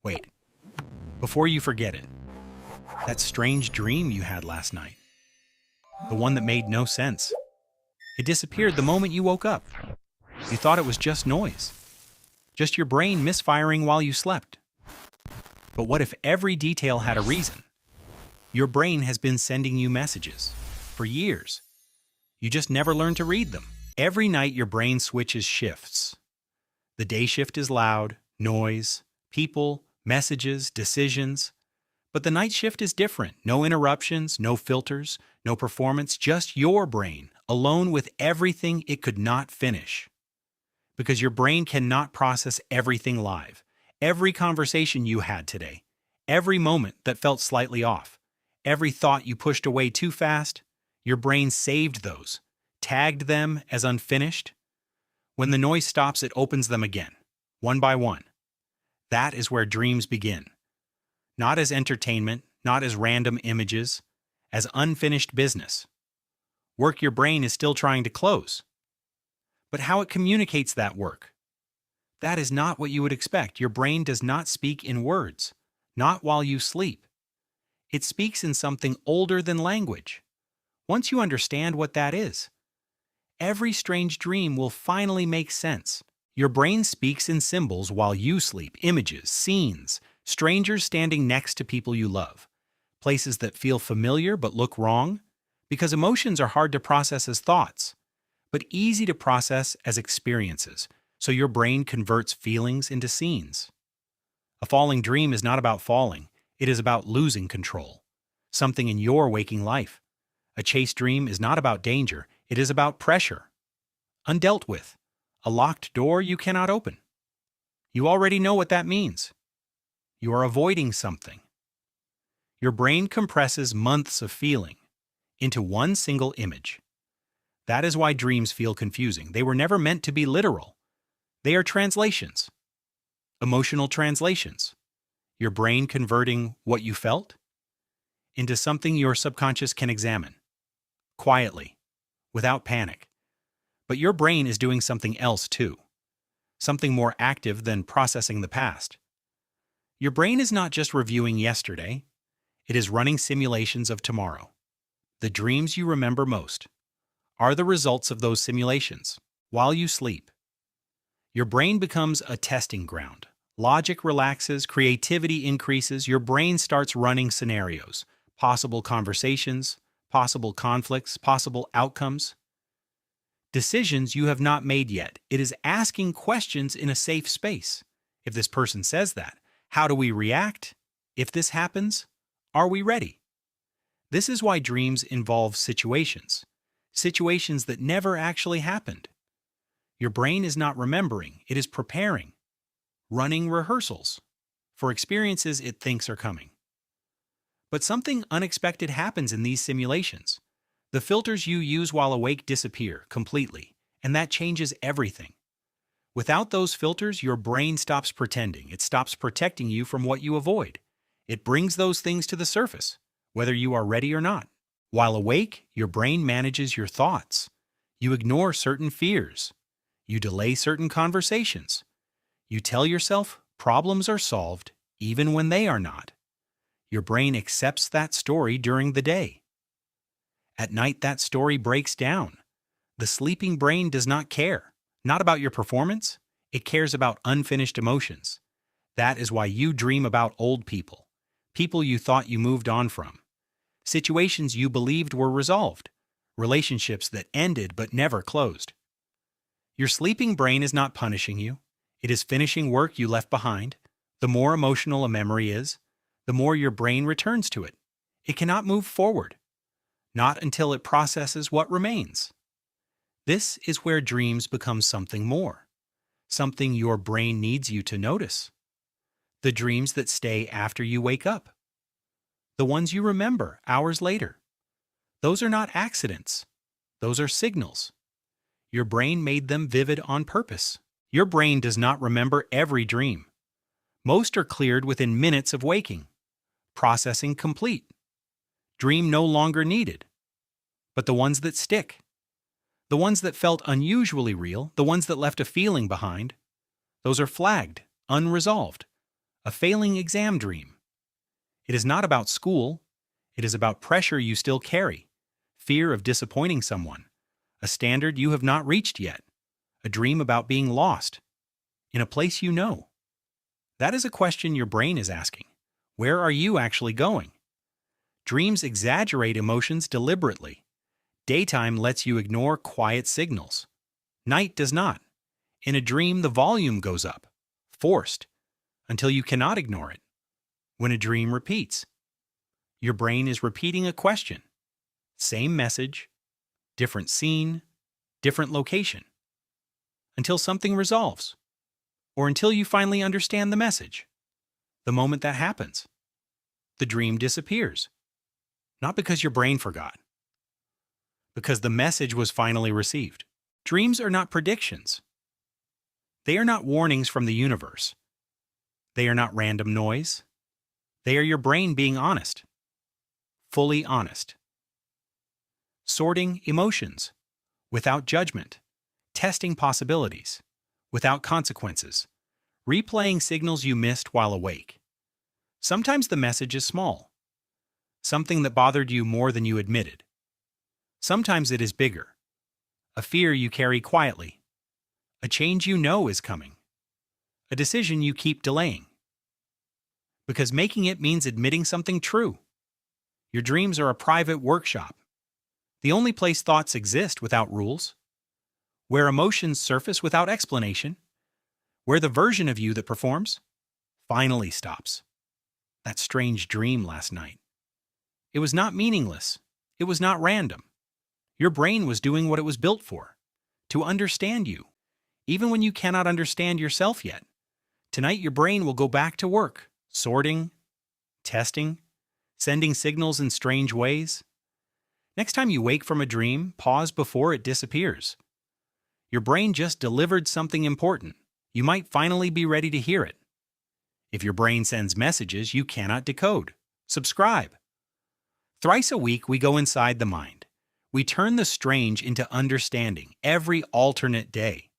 Wait, before you forget it, that strange dream you had last night, the one that made no sense, it disappeared the moment you woke up. You thought it was just noise, just your brain misfiring while you slept. But what if every detail had a reason? Your brain has been sending you messages for years. You just never learned to read them. Every night your brain switches shifts. The day shift is loud, noise, people, messages, decisions. But the night shift is different. No interruptions, no filters, no performance, just your brain, alone with everything it could not finish. Because your brain cannot process everything live. Every conversation you had today, every moment that felt slightly off, every thought you pushed away too fast, your brain saved those, tagged them as unfinished. When the noise stops, it opens them again, one by one. That is where dreams begin. Not as entertainment, not as random images, as unfinished business. Work your brain is still trying to close. But how it communicates that work? That is not what you would expect. Your brain does not speak in words, not while you sleep. It speaks in something older than language. Once you understand what that is, every strange dream will finally make sense. Your brain speaks in symbols while you sleep, images, scenes, strangers standing next to people you love, places that feel familiar but look wrong, because emotions are hard to process as thoughts, but easy to process as experiences, so your brain converts feelings into scenes. A falling dream is not about falling, it is about losing control, something in your waking life. A chase dream is not about danger, it is about pressure, undealt with, a locked door you cannot open. You already know what that means. You are avoiding something. Your brain compresses months of feeling into one single image. That is why dreams feel confusing. They were never meant to be literal. They are translations, emotional translations. Your brain converting what you felt into something your subconscious can examine, quietly, without panic. But your brain is doing something else too, something more active than processing the past. Your brain is not just reviewing yesterday, it is running simulations of tomorrow. The dreams you remember most are the results of those simulations while you sleep. Your brain becomes a testing ground. Logic relaxes, creativity increases, your brain starts running scenarios, possible conversations, possible conflicts, possible outcomes. Decisions you have not made yet. It is asking questions in a safe space. If this person says that, how do we react? If this happens, are we ready? This is why dreams involve situations that never actually happened. Your brain is not remembering, it is preparing, running rehearsals for experiences it thinks are coming. But something unexpected happens in these simulations. The filters you use while awake disappear completely, and that changes everything. Without those filters, your brain stops pretending. It stops protecting you from what you avoid. It brings those things to the surface, whether you are ready or not. While awake, your brain manages your thoughts. You ignore certain fears. You delay certain conversations. You tell yourself problems are solved even when they are not. Your brain accepts that story during the day. At night, that story breaks down. The sleeping brain does not care, not about your performance. It cares about unfinished emotions. That is why you dream about old people, people you thought you moved on from, situations you believed were resolved, relationships that ended but never closed. Your sleeping brain is not punishing you. It is finishing work you left behind. The more emotional a memory is, the more your brain returns to it. It cannot move forward, not until it processes what remains. This is where dreams become something more, something your brain needs you to notice. The dreams that stay after you wake up. The ones you remember hours later. Those are not accidents. Those are signals. Your brain made them vivid on purpose. Your brain does not remember every dream. Most are cleared within minutes of waking. Processing complete. Dream no longer needed. But the ones that stick, the ones that felt unusually real, the ones that left a feeling behind, those are flagged, unresolved. A failing exam dream. It is not about school. It is about pressure you still carry, fear of disappointing someone, a standard you have not reached yet, a dream about being lost, in a place you know. That is a question your brain is asking. Where are you actually going? Dreams exaggerate emotions deliberately. Daytime lets you ignore quiet signals. Night does not. In a dream, the volume goes up, forced, until you cannot ignore it. When a dream repeats, your brain is repeating a question. Same message, different scene, different location. Until something resolves, or until you finally understand the message. The moment that happens, the dream disappears. Not because your brain forgot, because the message was finally received. Dreams are not predictions. They are not warnings from the universe. They are not random noise. They are your brain being honest. Fully honest. Sorting emotions, without judgment. Testing possibilities, without consequences. Replaying signals you missed while awake. Sometimes the message is small. Something that bothered you more than you admitted. Sometimes it is bigger. A fear you carry quietly. A change you know is coming. A decision you keep delaying. Because making it means admitting something true. Your dreams are a private workshop. The only place thoughts exist without rules. Where emotions surface without explanation. Where the version of you that performs finally stops. That strange dream last night. It was not meaningless. It was not random. Your brain was doing what it was built for. To understand you. Even when you cannot understand yourself yet. Tonight your brain will go back to work. Sorting. Testing. Sending signals in strange ways. Next time you wake from a dream, pause before it disappears. Your brain just delivered something important. You might finally be ready to hear it. If your brain sends messages you cannot decode, subscribe. Thrice a week we go inside the mind. We turn the strange into understanding every alternate day.